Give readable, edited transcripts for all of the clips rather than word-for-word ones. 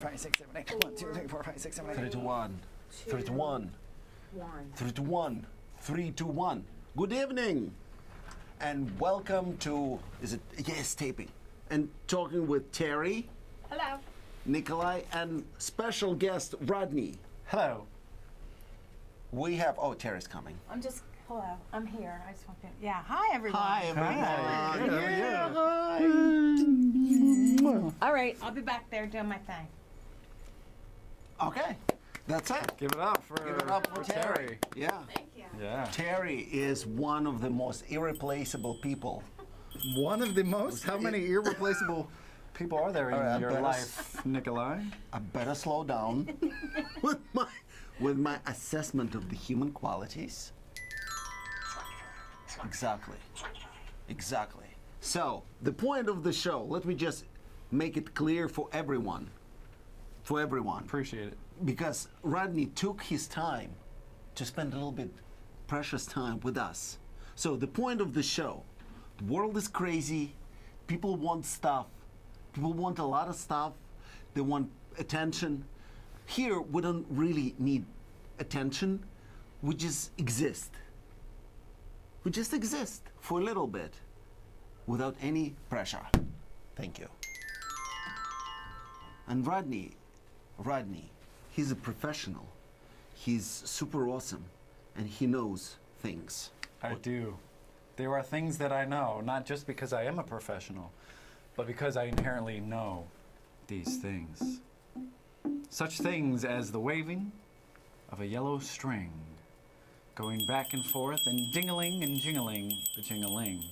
5, 6, 7, 8. 1, 2, 3, 4, 5, 6, 7, 8. 3 to 1. 3 to 1. 1. 3 to 1. 3 to 1. Good evening. And welcome to, taping. And talking with Terry, Hello. Nikolai, and special guest Rodney. Hello. We have, Terry's coming. Hello. I'm here. I just want to. Yeah. Hi, everyone. Hi, everyone. Hi. Yeah, hi. All right. I'll be back there doing my thing. Okay, that's it. Give it up for, Give it up for Terry. Yeah. Thank you. Yeah. Terry is one of the most irreplaceable people. One of the most? How many irreplaceable people are there in I your better life, Nikolai? I better slow down with my assessment of the human qualities. Exactly. So, the point of the show, let me just make it clear for everyone. Appreciate it. Because Rodney took his time to spend a little bit precious time with us. So, the point of the show, the world is crazy, people want stuff, people want a lot of stuff, they want attention. Here, we don't really need attention, we just exist. We just exist for a little bit without any pressure. Thank you. And Rodney, he's a professional. He's super awesome and he knows things. I do. There are things that I know, not just because I am a professional, but because I inherently know these things. Such things as the waving of a yellow string, going back and forth and dingling and jingling the jingling.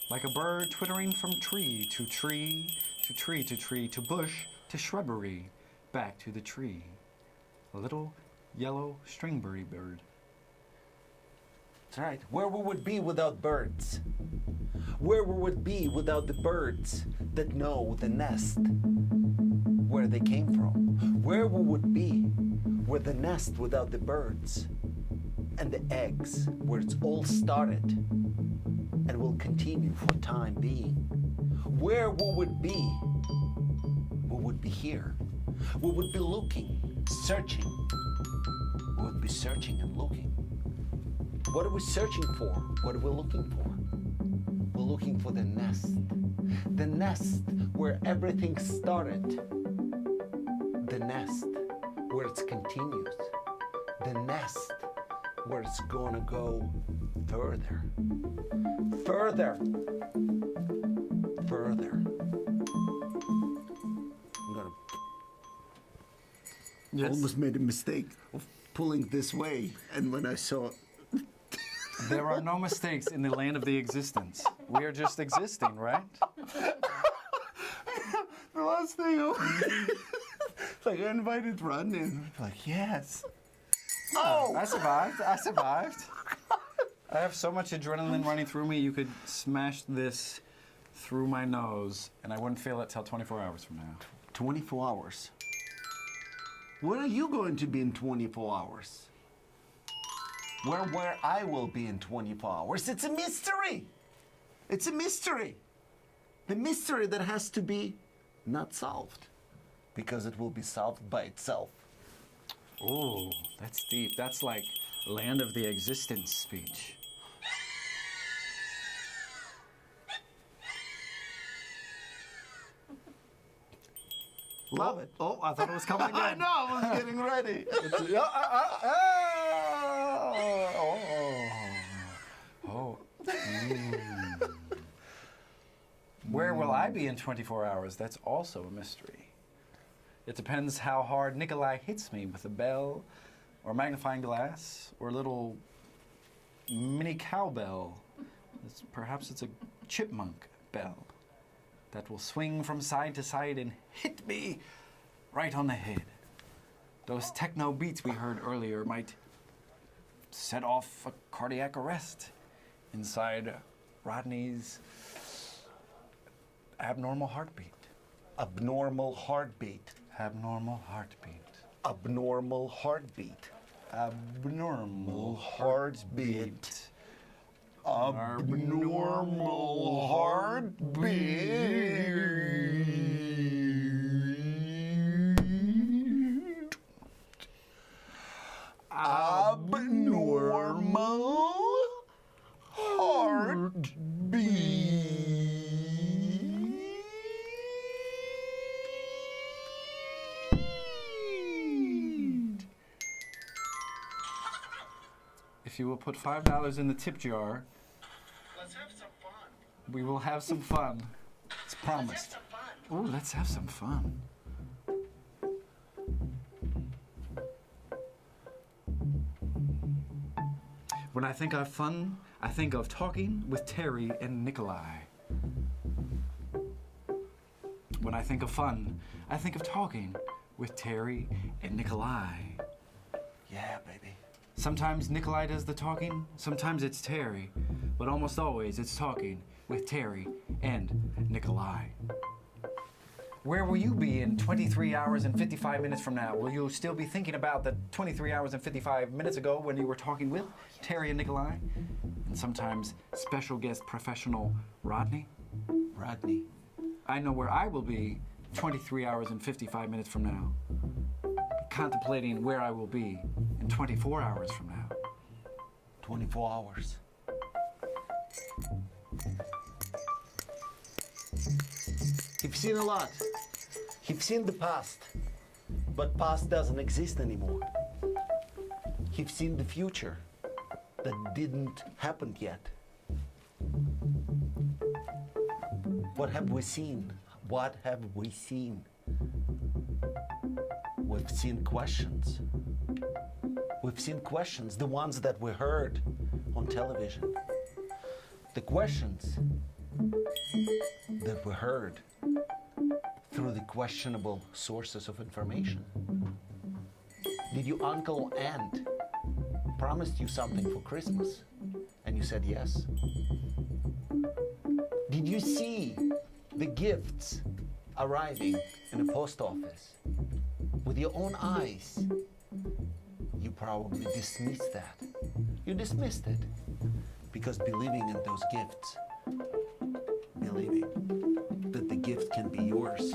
Like a bird twittering from tree to tree to tree to tree to bush to shrubbery, back to the tree. A little yellow stringberry bird. That's right. Where we would be without birds. Where we would be without the birds that know the nest, where they came from. Where we would be with the nest without the birds and the eggs, where it's all started and will continue for time being. Where we would be here. We would be looking, searching. We would be searching and looking. What are we searching for? What are we looking for? We're looking for the nest. The nest where everything started. The nest where it's continuous. The nest where it's gonna go further. Further. I'm gonna almost made a mistake of pulling this way, and when I saw There are no mistakes in the land of the existence. We are just existing, right? the last thing, like I invited Rodney, and like yes. I survived. I have so much adrenaline running through me, you could smash this through my nose, and I wouldn't feel it till 24 hours from now. 24 hours. Where are you going to be in 24 hours? Where I will be in 24 hours. It's a mystery. It's a mystery. The mystery that has to be not solved, because it will be solved by itself. Ooh, that's deep. That's like land of the existence speech. Love it. Oh, I thought it was coming I again. know, I was getting ready. Where will I be in 24 hours? That's also a mystery. It depends how hard Nikolai hits me with a bell or magnifying glass or a little mini cowbell. Perhaps it's a chipmunk bell that will swing from side to side and hit me right on the head. Those techno beats we heard earlier might set off a cardiac arrest inside Rodney's abnormal heartbeat. Abnormal heartbeat. Abnormal heartbeat. Abnormal heartbeat. Abnormal heartbeat. Abnormal heartbeat. If you will put $5 in the tip jar, Let's have some fun. we will have some fun. It's promised. Let's have some fun. Ooh, let's have some fun. When I think of fun, I think of talking with Terry and Nikolai. When I think of fun, I think of talking with Terry and Nikolai. Yeah, baby. Sometimes Nikolai does the talking, sometimes it's Terry, but almost always it's talking with Terry and Nikolai. Where will you be in 23 hours and 55 minutes from now? Will you still be thinking about the 23 hours and 55 minutes ago when you were talking with Terry and Nikolai? And sometimes special guest professional Rodney? Rodney. I know where I will be 23 hours and 55 minutes from now, contemplating where I will be in 24 hours from now. 24 hours. You've seen a lot. You've seen the past, but past doesn't exist anymore. You've seen the future that didn't happen yet. What have we seen? What have we seen? We've seen questions. We've seen questions, the ones that we heard on television. The questions that we heard through the questionable sources of information. Did your uncle and promised you something for Christmas and you said yes? Did you see the gifts arriving in the post office with your own eyes? You probably dismissed that. You dismissed it because believing in those gifts, believing that the gift can be yours,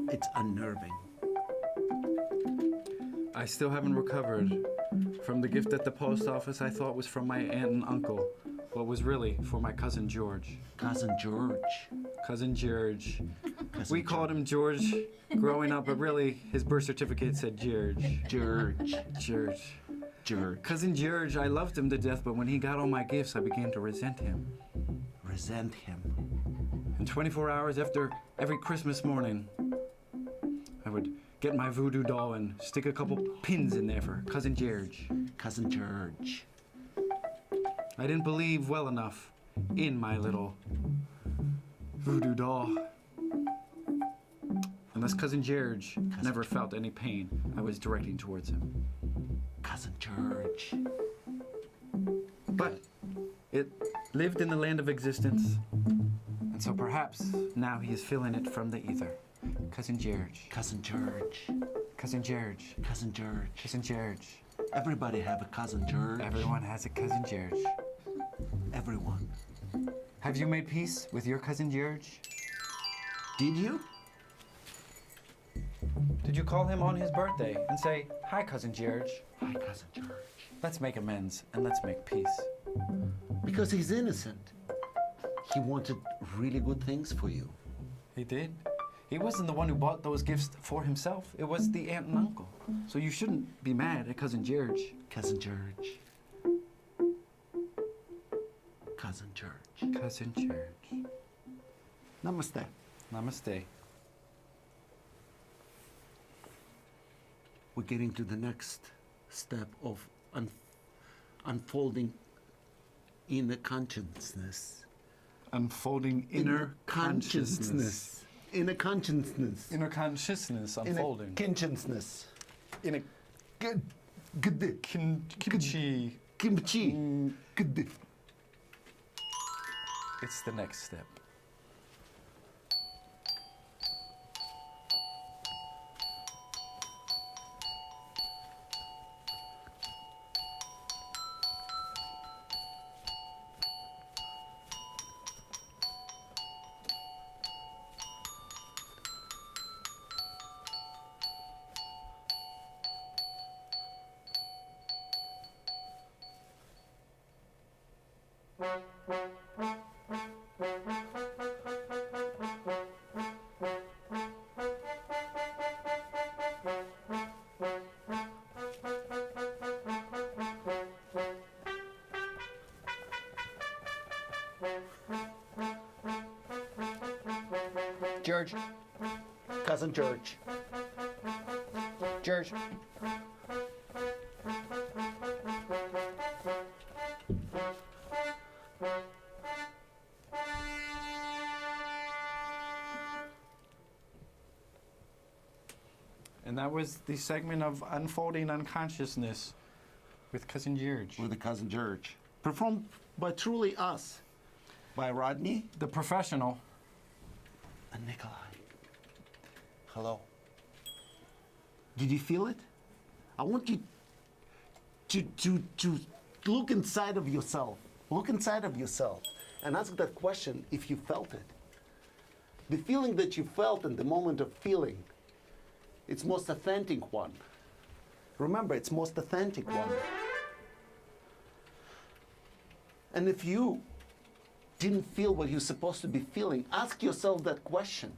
it's unnerving. I still haven't recovered from the gift at the post office I thought was from my aunt and uncle, but was really for my cousin George. Cousin George. Cousin George. Cousin We called him George growing up, but really his birth certificate said George. George. George. George. Cousin George, I loved him to death, but when he got all my gifts, I began to resent him. Resent him. And 24 hours after every Christmas morning, I would get my voodoo doll and stick a couple pins in there for Cousin George. Cousin George. I didn't believe well enough in my little voodoo doll. Unless Cousin George never felt any pain I was directing towards him. Cousin George. But it lived in the land of existence, and so perhaps now he is feeling it from the ether. Cousin George. Cousin George. Cousin George. Cousin George. Cousin George. Everybody have a cousin George. Everyone has a Cousin George. Everyone. Have you made peace with your Cousin George? Did you? Did you call him on his birthday and say, "Hi, Cousin George. Hi, Cousin George. Let's make amends and let's make peace"? Because he's innocent. He wanted really good things for you. He did. He wasn't the one who bought those gifts for himself. It was the aunt and uncle. So you shouldn't be mad at Cousin George. Cousin George. Cousin George. Cousin George. Namaste. Namaste. We're getting to the next step of unfolding inner consciousness. Unfolding inner consciousness. Inner consciousness. Inner consciousness Inner unfolding. consciousness. Inner Good. kimchi. Kimchi. Good. It's the next step. George. Cousin George. George. And that was the segment of Unfolding Unconsciousness with Cousin George. With the Cousin George. Performed by Truly Us. By Rodney The professional. and Nikolai. Hello. Did you feel it? I want you to look inside of yourself. Look inside of yourself and ask that question if you felt it. The feeling that you felt in the moment of feeling, it's most authentic one. Remember, it's most authentic one. And if you didn't feel what you're supposed to be feeling, ask yourself that question.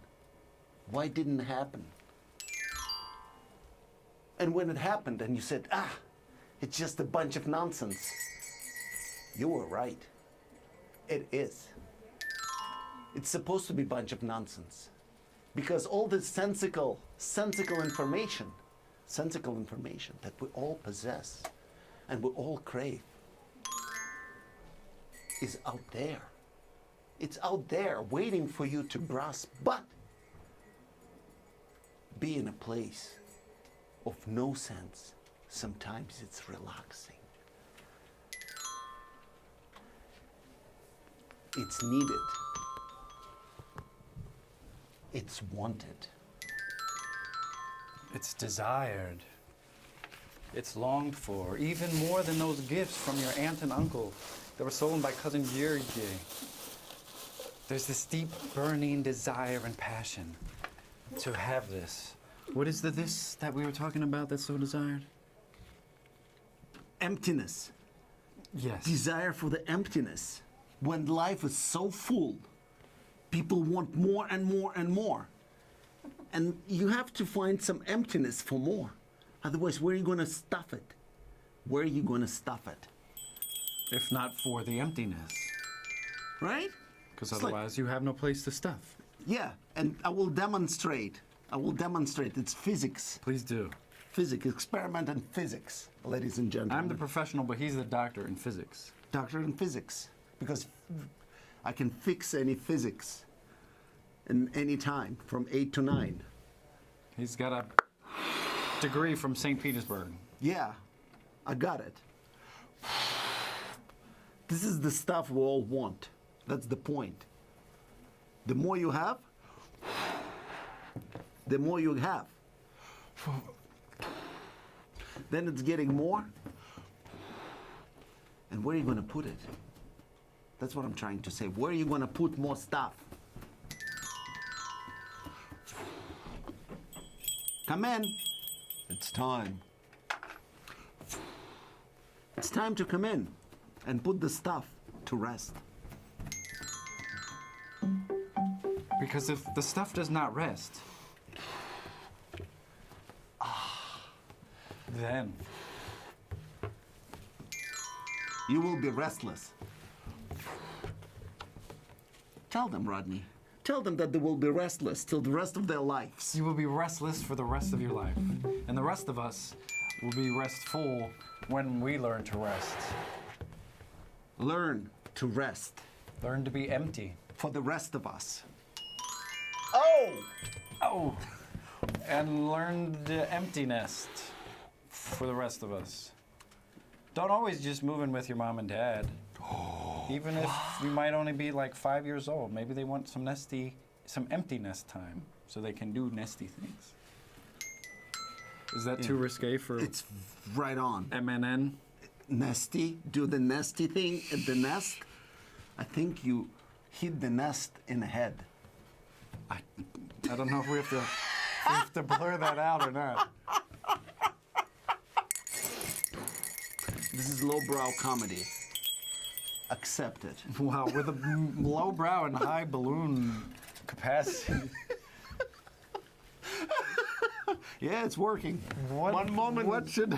Why didn't it happen? And when it happened and you said, it's just a bunch of nonsense, you were right. It is. It's supposed to be a bunch of nonsense. Because all this sensical information that we all possess and we all crave is out there. It's out there waiting for you to grasp, but be in a place of no sense. Sometimes it's relaxing. It's needed. It's wanted. It's desired. It's longed for, even more than those gifts from your aunt and uncle that were stolen by Cousin Georgie. There's this deep, burning desire and passion to have this. What is the this that we were talking about that's so desired? Emptiness. Yes. Desire for the emptiness. When life is so full, people want more and more and more. And you have to find some emptiness for more. Otherwise, where are you going to stuff it? Where are you going to stuff it? If not for the emptiness. Right? Because It's like- otherwise you have no place to stuff. Yeah, and I will demonstrate. It's physics. Please do. Physics, experiment in physics, ladies and gentlemen. I'm the professional, but he's the doctor in physics. doctor in physics because I can fix any physics in any time from 8 to 9. He's got a degree from St. Petersburg. Yeah, I got it. This is the stuff we all want. That's the point. The more you have, the more you have. Then it's getting more. And where are you going to put it? That's what I'm trying to say. Where are you going to put more stuff? Come in. It's time. It's time to come in and put the stuff to rest. Because if the stuff does not rest, then You will be restless. Tell them, Rodney. Tell them that they will be restless till the rest of their lives. you will be restless for the rest of your life. And the rest of us will be restful when we learn to rest. Learn to rest Learn to be empty. for the rest of us. Oh! And learn the empty nest for the rest of us. Don't always just move in with your mom and dad. Even if you might only be like 5 years old, maybe they want some empty nest time so they can do nesty things. Is that too risque for It's right on. MNN? Nesty, do the nesty thing at the nest. I think you hit the nest in the head. I don't know if we have to blur that out or not. This is lowbrow comedy. Accept it. Wow, with a low brow and high balloon capacity. Yeah, it's working. One moment. What should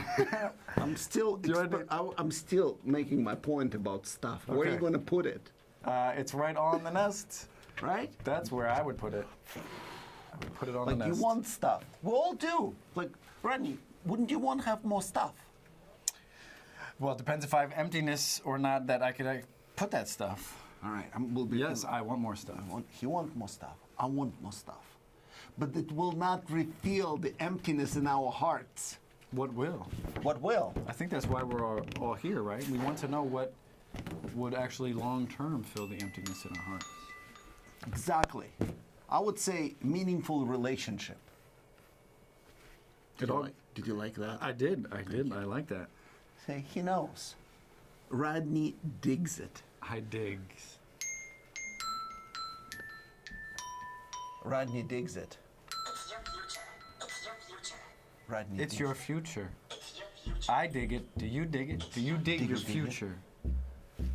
I'm still you wanna do- I'm still making my point about stuff. Where are you Okay. going to put it? It's right on the nest. right? That's where I would put it. I would put it on Like the you nest. want stuff. We all do. Like, Rodney, wouldn't you want to have more stuff? Well, it depends if I have emptiness or not that I could put that stuff. All right, we'll be. Yes, I want more stuff. He wants more stuff. I want more stuff. But it will not refill the emptiness in our hearts. What will? What will? I think that's why we're all here, right? We want to know what would actually long-term fill the emptiness in our hearts. Exactly. I would say meaningful relationship. It all- Did you like that? I did. I like that. Say, he knows. Rodney digs it. I digs. Rodney digs it. It's your future. It's your future. Rodney It's digs your it. future. It's your future. I dig it. Do you dig it? Do you dig Dig your it, dig it. future?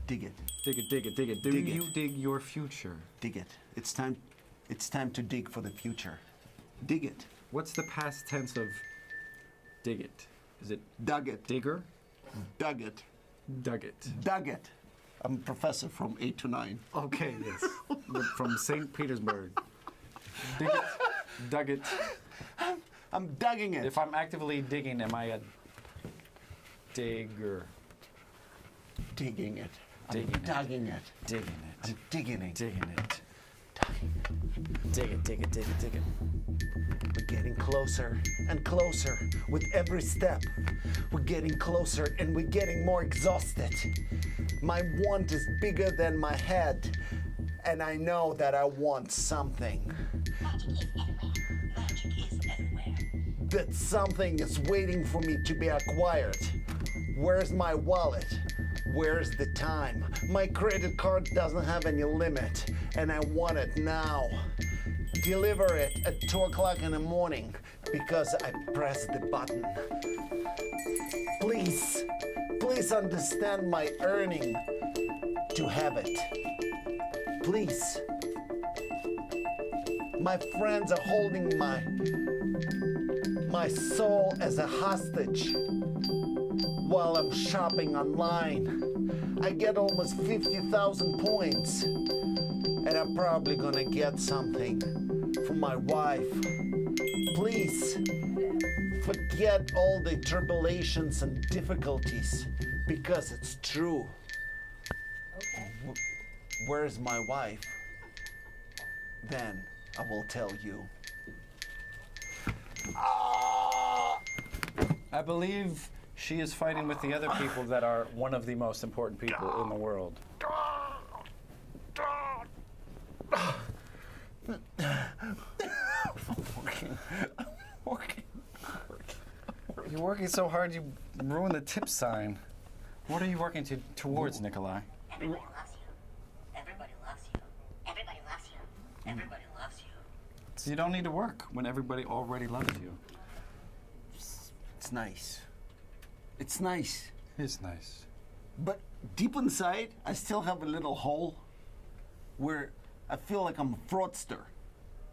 Dig it. Dig it, dig it, dig it. Do Dig you it. dig your future? Dig it. It's time to dig for the future. Dig it. What's the past tense of dig it? Is it Dug it. digger? Dug it. Dug it. Dug it. I'm a professor from 8 to 9. Okay, yes. From St. Petersburg. Dig it. Dug it. I'm dugging it. If I'm actively digging, am I a digger? Digging it. Digging I'm it. dugging it. Digging it. I'm digging it. Digging it. Dugging it. Dig it, dig it, dig it, dig it. We're getting closer and closer with every step. We're getting closer and we're getting more exhausted. My want is bigger than my head, and I know that I want something. Magic is everywhere. Magic is everywhere. That something is waiting for me to be acquired. Where's my wallet? Where's the time? My credit card doesn't have any limit, and I want it now. Deliver it at 2 o'clock in the morning because I pressed the button. Please, please understand my yearning to have it. Please. My friends are holding my soul as a hostage while I'm shopping online. I get almost 50,000 points, and I'm probably gonna get something for my wife. Please, forget all the tribulations and difficulties, because it's true. Okay. Where's my wife? Then I will tell you. I believe she is fighting with the other people that are one of the most important people in the world. Working. You're working so hard you ruined the tip sign. What are you working towards, Nikolai? Everybody loves you. Everybody loves you. Everybody loves you. Everybody loves you. So you don't need to work when everybody already loves you. It's nice. It's nice. It's nice. But deep inside, I still have a little hole where I feel like I'm a fraudster.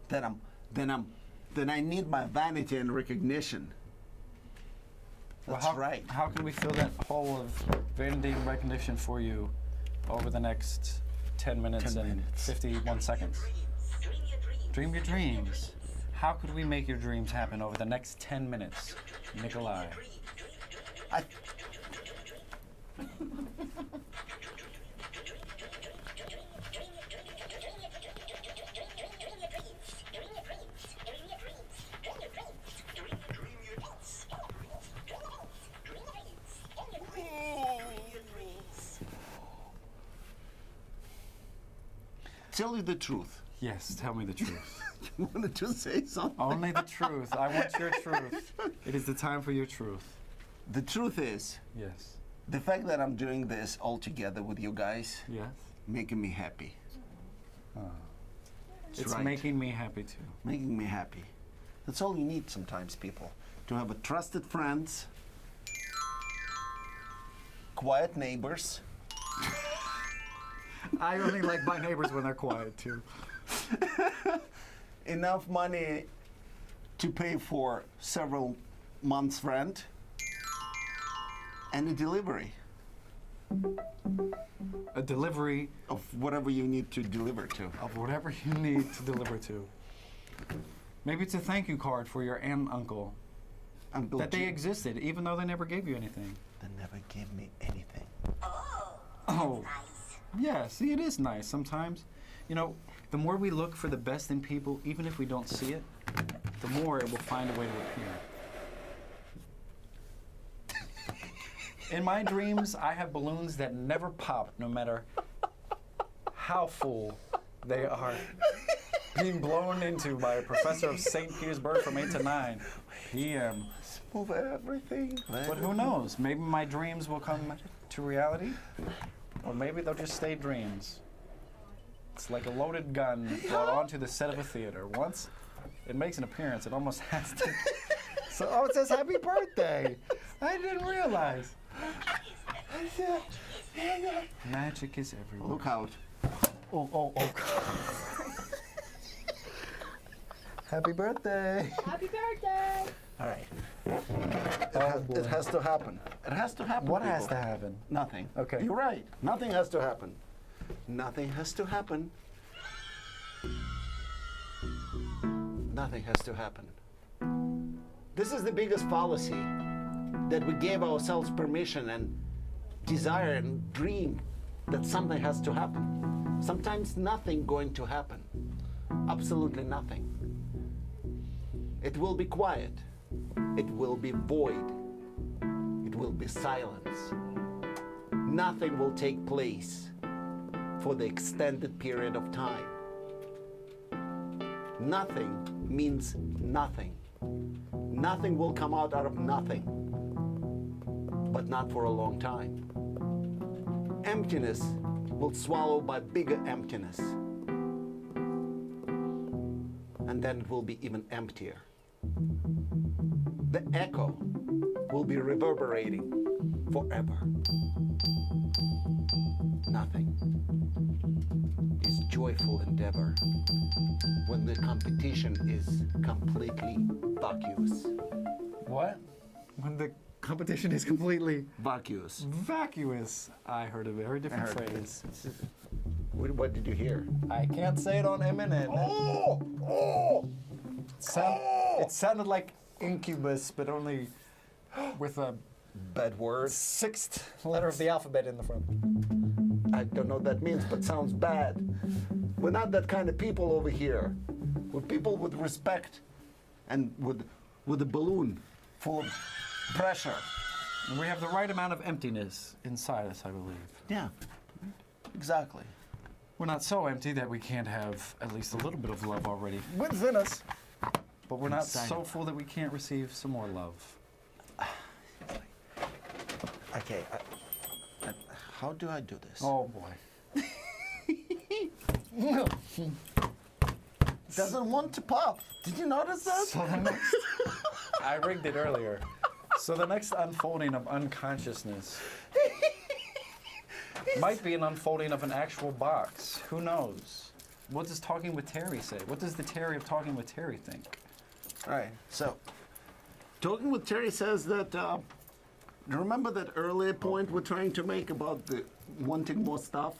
Then I need my vanity and recognition. That's right. How can we fill that hole of vanity and recognition for you over the next 10 minutes 10 and minutes. 51 seconds? Dream your dreams. Dream your dreams. How could we make your dreams happen over the next 10 minutes, Nikolai? I, tell you the truth. Yes, tell me the truth. You wanted to say something? Only the truth. I want your truth. It is the time for your truth. The truth is, Yes. the fact that I'm doing this all together with you guys, Yes. making me happy. That's It's right. making me happy too. Making me happy. That's all you need sometimes, people. To have a trusted friends, quiet neighbors, I only like my neighbors when they're quiet too. enough money to pay for several months' rent, and a delivery. a delivery Of whatever you need to deliver to. of whatever you need to deliver to. Maybe it's a thank you card for your aunt and uncle. Uncle That they Jim, existed, even though they never gave you anything. they never gave me anything. Oh, Nice. yeah, see, it is nice sometimes. You know, the more we look for the best in people, even if we don't see it, the more it will find a way to appear. In my dreams, I have balloons that never pop, no matter how full they are. Being blown into by a professor of St. Petersburg from 8 to 9 p.m. Move everything. But who knows? Maybe my dreams will come to reality, or maybe they'll just stay dreams. It's like a loaded gun brought onto the set of a theater. Once it makes an appearance, it almost has to. So, oh, it says happy birthday. I didn't realize. Magic is everywhere. Look out. Oh. Happy birthday. Happy birthday! All right. Oh, boy. It has to happen. It has to happen. What has people. to happen? Nothing. Okay. You're right. Nothing has to happen. Nothing has to happen. Nothing has to happen. This is the biggest fallacy, that we gave ourselves permission and desire and dream that something has to happen. Sometimes nothing going to happen. Absolutely nothing. It will be quiet. It will be void. It will be silence. Nothing will take place for the extended period of time. Nothing means nothing. Nothing will come out of nothing, but not for a long time. Emptiness will swallow by bigger emptiness, and then it will be even emptier. The echo will be reverberating forever. Nothing is joyful endeavor when the competition is completely vacuous. What? When the competition is completely Vacuous. vacuous. I heard a very different I heard phrase. What did you hear? I can't say it on MNN. It sounded like incubus, but only with a Bad word. sixth letter of the alphabet in the front. I don't know what that means, but sounds bad. We're not that kind of people over here. We're people with respect and with a balloon full of pressure. And we have the right amount of emptiness inside us, I believe. Yeah, exactly. We're not so empty that we can't have at least a little bit of love already within us. But we're not Inside so of full that we can't receive some more love. Okay, how do I do this? Oh boy. Doesn't want to pop. Did you notice that? So the next, I rigged it earlier. So the next unfolding of unconsciousness might be an unfolding of an actual box. Who knows? What does Talking with Terry say? What does the Terry of Talking with Terry think? All right, so Talking with Terry says that, remember that earlier point we're trying to make about the wanting more stuff?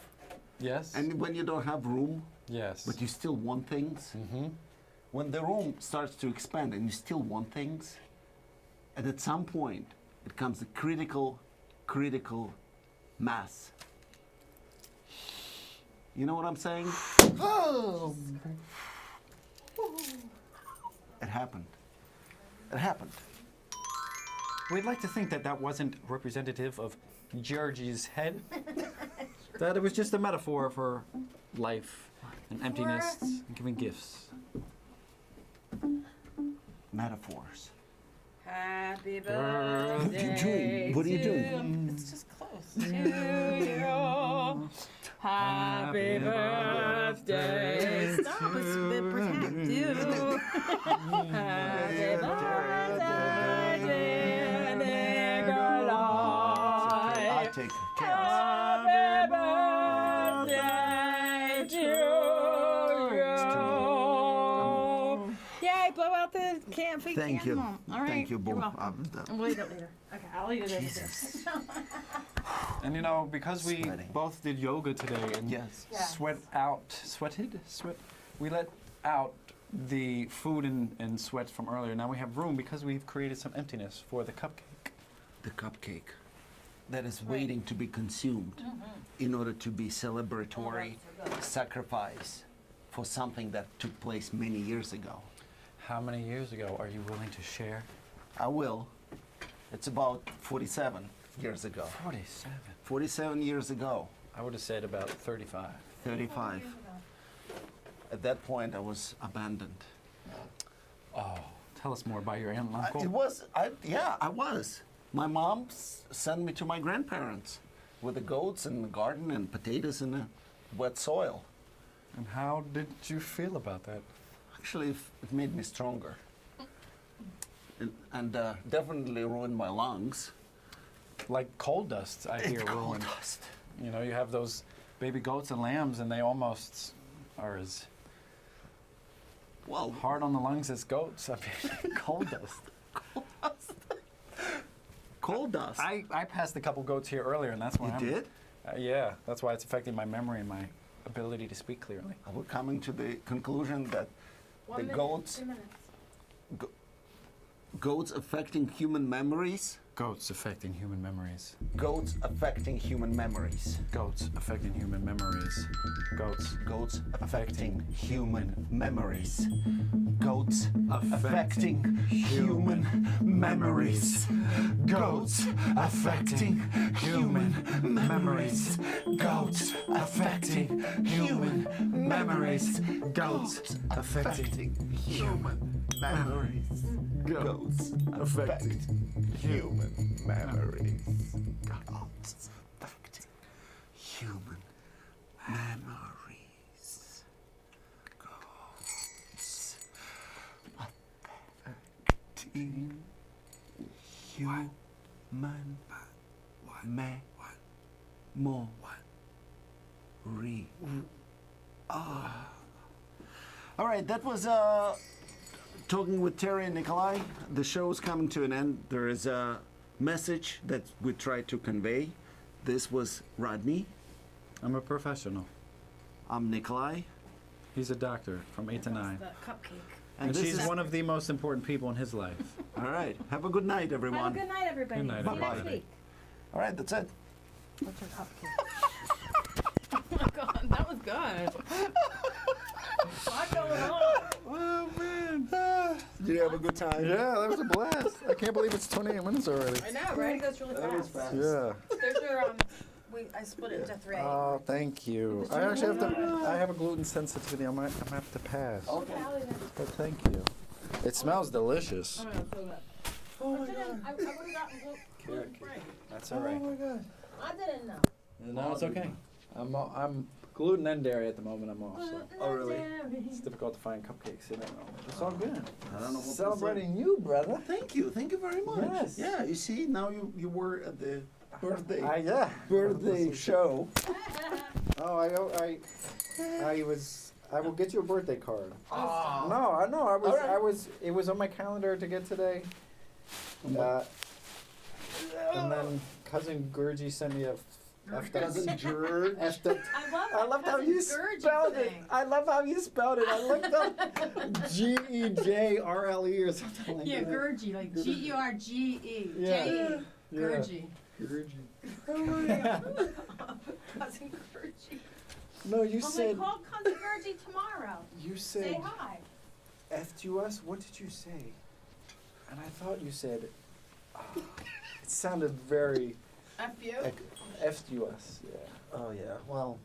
Yes? And when you don't have room, yes. but you still want things? When the room starts to expand and you still want things, and at some point it comes a critical mass. You know what I'm saying? It happened. It happened. We'd like to think that that wasn't representative of Georgie's head. That it was just a metaphor for life and emptiness and giving gifts. Metaphors. Happy What are you birthday. doing? What are you doing? It's just close. To you. Happy birthday. Stop, it's protect you. Happy birthday, dear Nikolai. I take chaos. Happy birthday to you. Yay, blow out the fake Thank you. candle. All right. Thank you, You're Boo. welcome. We'll eat it later. Okay, I'll eat it as this. And you know, because we Sweating. both did yoga today and Yes. Yeah. we let out the food and sweat from earlier. Now we have room because we've created some emptiness for the cupcake. The cupcake that is waiting to be consumed in order to be celebratory sacrifice for something that took place many years ago. How many years ago are you willing to share? I will. It's about 47 years ago. 47. 47 years ago, I would have said about 35. 35. At that point, I was abandoned. Oh, tell us more about your aunt and uncle. I was. My mom sent me to my grandparents with the goats and the garden and potatoes in the wet soil. And how did you feel about that? Actually, it made me stronger. And definitely ruined my lungs. Like coal dust, I hear. It's coal ruined. dust. You know, you have those baby goats and lambs, and they almost are as Well, hard on the lungs as goats. I mean, coal dust. coal dust. I passed a couple goats here earlier, and that's why You did? Yeah, that's why it's affecting my memory and my ability to speak clearly. We're coming to the conclusion that the goats, 2 minutes. goats affecting human memories, Goats affecting human memories. goats affecting human memories, Goats affecting human memories. Goats. goats affecting human memories, goats affecting human memories, goats affecting human memories, goats affecting human memories, goats affecting human memories, goats affecting human memories, goats affecting human memories, goats affecting human memories. All right, that was talking with Terry and Nikolai. The show is coming to an end. There is a message that we tried to convey. This was Rodney. I'm a professional. I'm Nikolai. He's a doctor from 8 to 9. The cupcake. And this she's is one of the most important people in his life. all right. Have a good night, Have a everyone. good night, everybody. Good night, See you next everybody. week. All right, that's it. What's your cupcake? Oh my god, that was good. What's going on? Oh, man. Did you have a good time? Yeah, that was a blast. I can't believe it's 28 minutes already. I know, right? It goes really That was fast. fast. Yeah. There's your I split it into 3. Oh, thank you. I actually have to. I have a gluten sensitivity. I might have to pass. Okay. But thank you. It smells delicious. Oh my god. I would have gotten gluten free. That's all right. Oh I didn't know. No, it's okay. I'm gluten and dairy at the moment. I'm off. So Oh, really? it's difficult to find cupcakes in it. It's all good. I don't know what to say. Celebrating you, brother. Thank you very much. Yes. Yeah, you see, now you were at the birthday Yeah. show. Oh, I will get you a birthday card. Oh. No, I know. All right. It was on my calendar to get today. And then cousin Gurji sent me a Cousin George. I loved how you spelled it. I love how you spelled it. I looked up G-E-J-R-L-E or something like Yeah, that. Gurgi, like G-U-R-G-E. Yeah. J-E. Yeah. Gurgi. Gurji. Cousin Gurgi. No, you Well, said. we call Cousin Gurgi tomorrow. You Say said. hi. F'd you us? What did you say? And I thought you said. It sounded very. F you? F'd you us. Yeah. Oh yeah. Well,